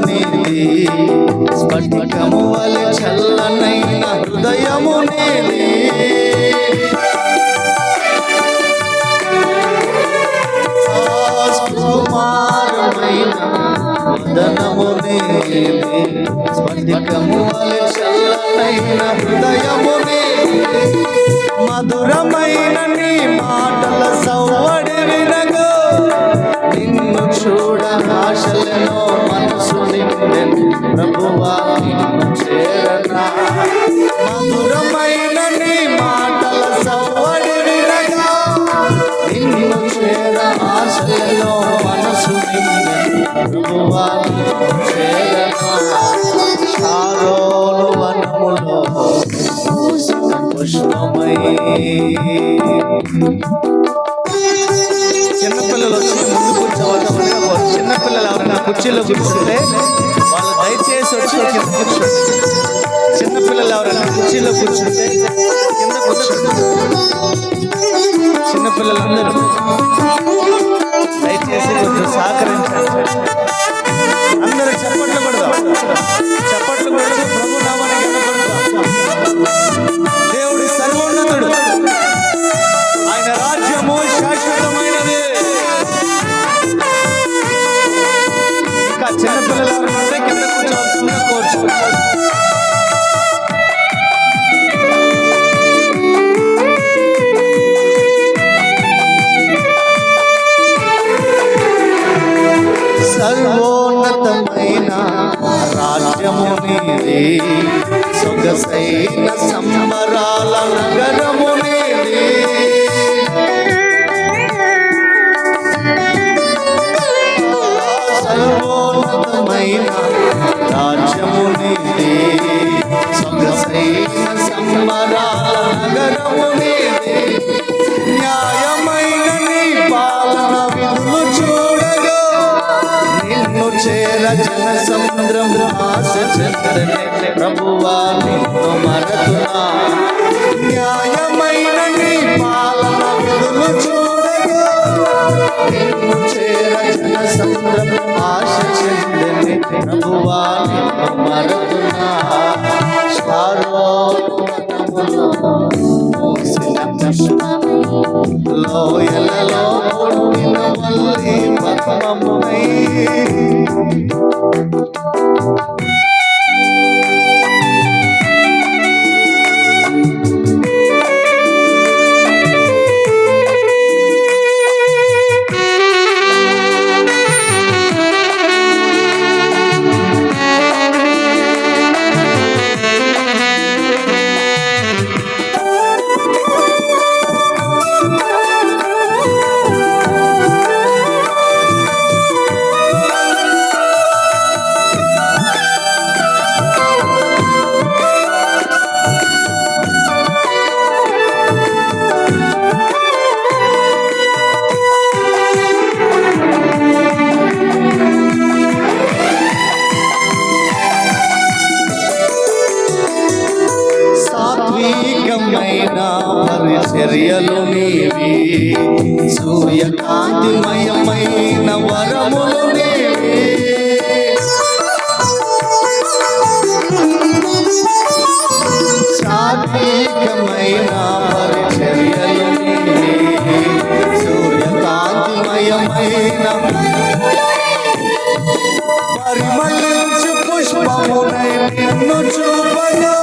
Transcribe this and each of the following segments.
నీది, స్ఫటికము వలె చల్లనైన హృదయము నీది. సుకుమారమైన వదనము నీది, స్ఫటికము వలె చల్లనైన హృదయము నీది. మధురమైన నీ మాటల సవ్వడి వినగో, నిన్ను చూడ ఆశలను మనసు నిండెను ప్రభువా నిన్ను చేరనా. మధురమైన నీ మాటల సవ్వడి వినగా, నిన్ను చేర ఆశలలో మనసు నిండెను ప్రభువా నిన్ను చేరనా. షారోను వనములో పుష్పమై. చిన్నపిల్లలు వచ్చి ముందు కూర్చోవడం, చిన్నపిల్లలు ఎవరైనా కుర్చీలో కూర్చుంటే వాళ్ళు దయచేసి వచ్చి కింద కూర్చోండి. చిన్నపిల్లలు ఎవరైనా కుర్చీలో కూర్చుంటే కింద కూర్చోండి. చిన్నపిల్లలందరూ దయచేసి కొంచెం సహకరించండి. అందరూ చప్పట్లు కొడదాం, చప్పట్లు కొడదాం, ప్రభు నామానికి వినపడదాం. దేవుడి సర్వోన్నతుడు, ఆయన రాజ్యము శాశ్వతమైనది. ఇంకా చిన్నపిల్లలు ఎవరంటే కింద కూర్చోవలసిందిగా కోరుచున్నాను. సర్వోన్నతమైన రాజ్యము నీది, సొగసైన సంబరాల నగరము నీది. సర్వోన్నతమైన రాజ్యము నీది, సొగసైన సంబరాల నగరము నీది. న్యాయమైన నీ పాలన విధులు చూడగా, నిన్ను చేర జన సముద్రం ఆశ చంద్రనే ప్రభువా నిన్ను మరతునా. న్యాయమైన నీ పాలన విధులు చూడగా, నిన్ను చేర జన సముద్రం ఆశ చంద్రనే ప్రభువా నిన్ను మరతునా. లోయలలో పుట్టిన వల్లి పద్మమునై. పరిచర్యలు నీవి, సూర్యకాంతిమయమైన వరములు నీవి. సాత్వికమైన పరిచర్యలు నీవి, సూర్యకాంతిమయమైన పరిమళించు పుష్పమునై నిన్ను చూపగా,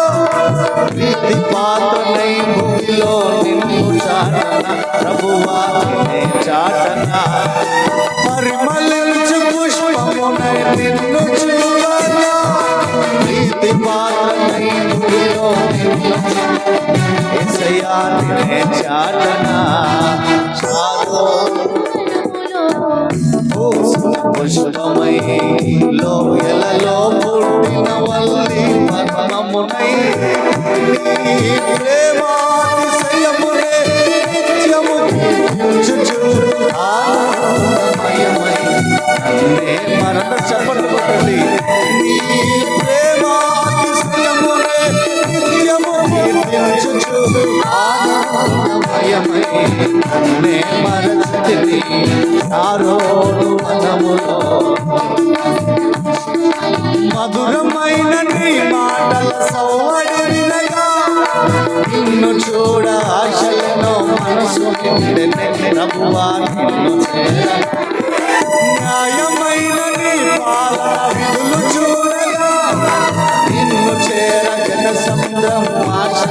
ప్రీతి పాత్రనై భూమిలో నిన్ను చాటన ప్రభువా నిన్నే చాటన. పరిమళించు పుష్పమునై నిన్ను చూపగా, ప్రీతి పాత్రనై భూమిలో నిన్ను యేసయ్యా నిన్నే చాటన. పుష్పమై లోయలలో పుట్టిన వల్లి పద్మమునై. నీ ప్రేమాతిశయమునే నిత్యము కీర్తించుచు ఆనందమయమై నన్నే మరణ. చప్పట్లు కొట్టండి. నీ ప్రేమాతిశయమునే నిత్యము కీర్తించుచు ఆనందమయమై నన్నే మరచితివి. షారోను వనములో సవ్వడి వినగా నిన్ను చూడ ఆశలను మనసు నిండెనే ప్రభువా నిన్ను చేర న్యాయమైన నీ పాలన విధులు చూడగా నిన్ను చేర జన సముద్రం ఆశ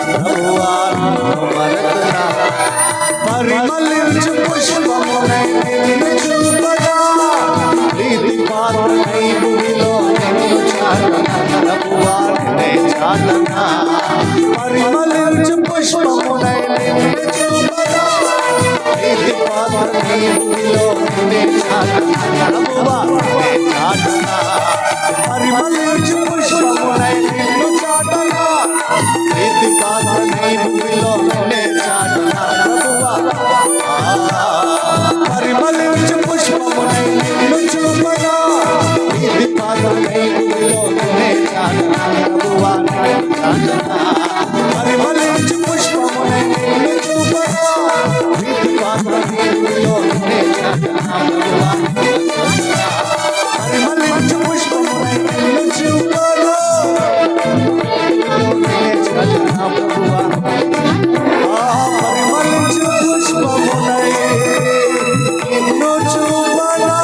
ప్రభువా నిన్ను మరతునా పరిమళించు పుష్పమునై నిన్ను చూపగా ప్రీతి పాత్రనై భూమిలో నిన్ను చాటనా ప్రభువా నిన్నే చాటనా పరిమళించు పుష్పమునై నిన్ను చూపగా ప్రీతి పాత్రనై భూమిలో నిన్నే చాటనా ప్రభువా నిన్నే చాటనా పరిమళించు పుష్పమునై నిన్ను చాటనా ప్రీతి పాత్రనై భూమిలో నిన్నే చాటనా ప్రభువా పరిమళించు పుష్పమునై నిన్ను చూపగా ప్రీతి పాత్రనై భూమిలో నిన్నే చాటనా ప్రభువా నిన్నే చాటనా పరిమళించు పుష్పమునై నిన్ను చూపగా ప్రీతి పాత్రనై భూమిలో నిన్నే చాటనా ప్రభువా నిన్నే చాటనా పరిమళించు పుష్పమునై నిన్ను చూపగా నిన్నే చాటనా ప్రభువా పరిమళించు పుష్పమునై నిన్ను చూపగా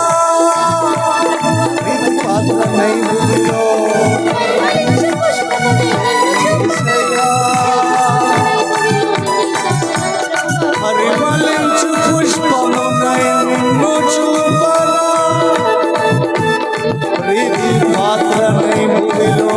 ప్రీతి పాత్రనై భూమిలో పరిమళించు పుష్పమునై నిన్ను చూపగా ప్రీతి పాత్రనై భూమిలో